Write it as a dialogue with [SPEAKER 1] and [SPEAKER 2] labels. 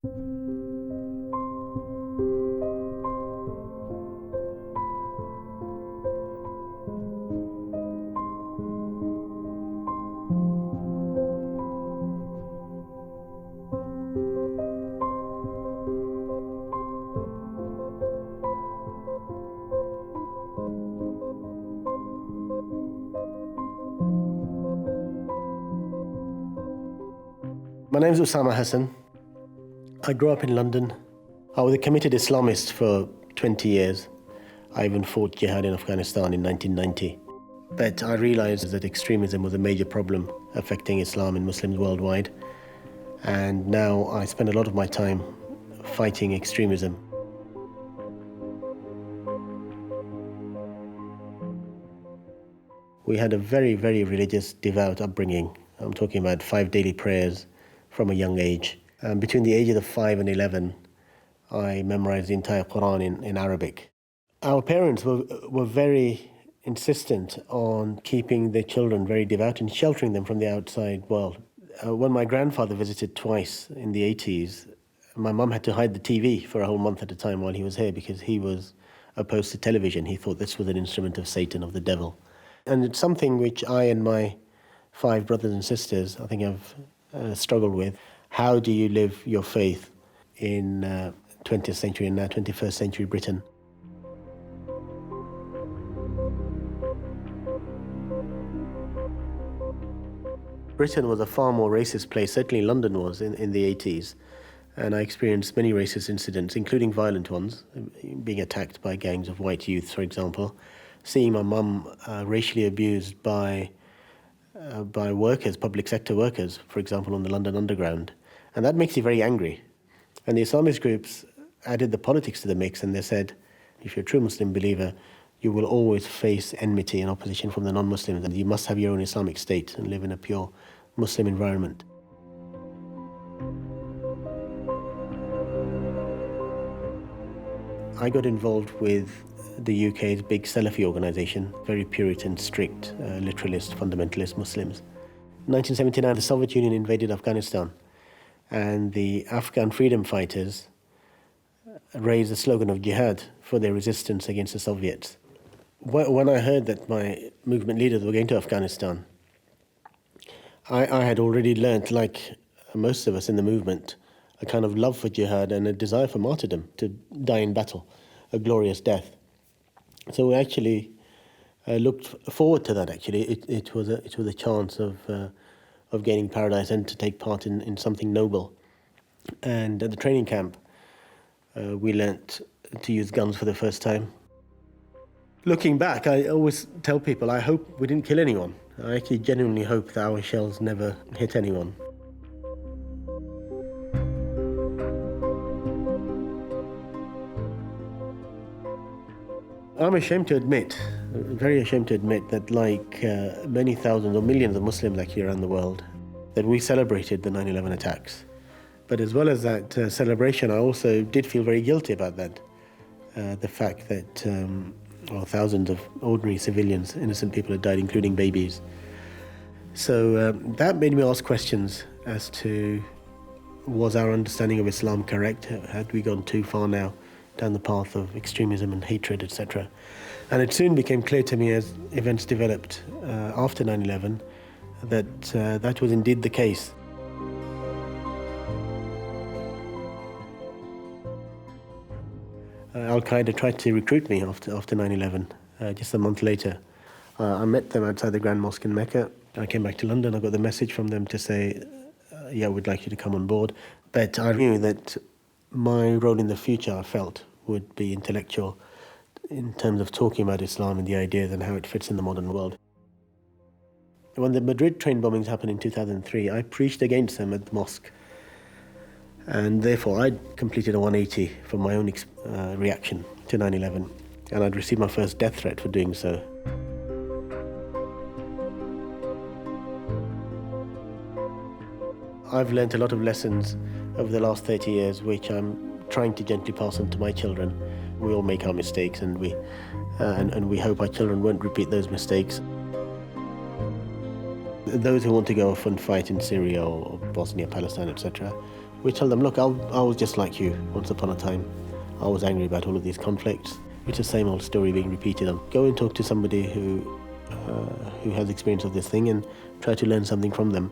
[SPEAKER 1] My name is Usama Hasan. I grew up in London. I was a committed Islamist for 20 years. I even fought jihad in Afghanistan in 1990. But I realized that extremism was a major problem affecting Islam and Muslims worldwide. And now I spend a lot of my time fighting extremism. We had a very, very religious, devout upbringing. I'm talking about 5 daily prayers from a young age. Between the ages of 5 and 11, I memorized the entire Quran in Arabic. Our parents were very insistent on keeping their children very devout and sheltering them from the outside world. When my grandfather visited twice in the 80s, my mum had to hide the TV for a whole month at a time while he was here because he was opposed to television. He thought this was an instrument of Satan, of the devil. And it's something which I and my 5 brothers and sisters, I think, have struggled with. How do you live your faith in 20th century and now 21st century Britain? Britain was a far more racist place, certainly London was in the 80s. And I experienced many racist incidents, including violent ones, being attacked by gangs of white youths, for example. Seeing my mum racially abused by workers, public sector workers, for example, on the London Underground. And that makes you very angry. And the Islamist groups added the politics to the mix, and they said, if you're a true Muslim believer, you will always face enmity and opposition from the non-Muslims, and you must have your own Islamic state and live in a pure Muslim environment. I got involved with the UK's big Salafi organisation, very Puritan, strict, literalist, fundamentalist Muslims. In 1979, the Soviet Union invaded Afghanistan, and the Afghan freedom fighters raised the slogan of jihad for their resistance against the Soviets. When I heard that my movement leaders were going to Afghanistan, I had already learnt, like most of us in the movement, a kind of love for jihad and a desire for martyrdom, to die in battle, a glorious death. So we actually looked forward to that. Actually, it was a chance of gaining paradise and to take part in something noble. And at the training camp, we learnt to use guns for the first time. Looking back, I always tell people I hope we didn't kill anyone. I actually genuinely hope that our shells never hit anyone. I'm ashamed to admit, very ashamed to admit, that like many thousands or millions of Muslims actually around the world, that we celebrated the 9/11 attacks. But as well as that celebration, I also did feel very guilty about that. The fact that thousands of ordinary civilians, innocent people had died, including babies. So that made me ask questions as to, was our understanding of Islam correct? Had we gone too far now down the path of extremism and hatred, etc.? And it soon became clear to me as events developed after 9/11 that that was indeed the case. Al-Qaeda tried to recruit me after 9/11, just a month later. I met them outside the Grand Mosque in Mecca. I came back to London. I got the message from them to say, yeah, we'd like you to come on board. But I knew that my role in the future, I felt, would be intellectual in terms of talking about Islam and the ideas and how it fits in the modern world. When the Madrid train bombings happened in 2003, I preached against them at the mosque. And therefore, I'd completed a 180 from my own reaction to 9/11. And I'd received my first death threat for doing so. I've learnt a lot of lessons over the last 30 years, which I'm trying to gently pass on to my children. We all make our mistakes, and we hope our children won't repeat those mistakes. Those who want to go off and fight in Syria or Bosnia, Palestine, etc., We tell them, look, I was just like you once upon a time. I was angry about all of these conflicts. It's the same old story being repeated. Go and talk to somebody who has experience of this thing and try to learn something from them.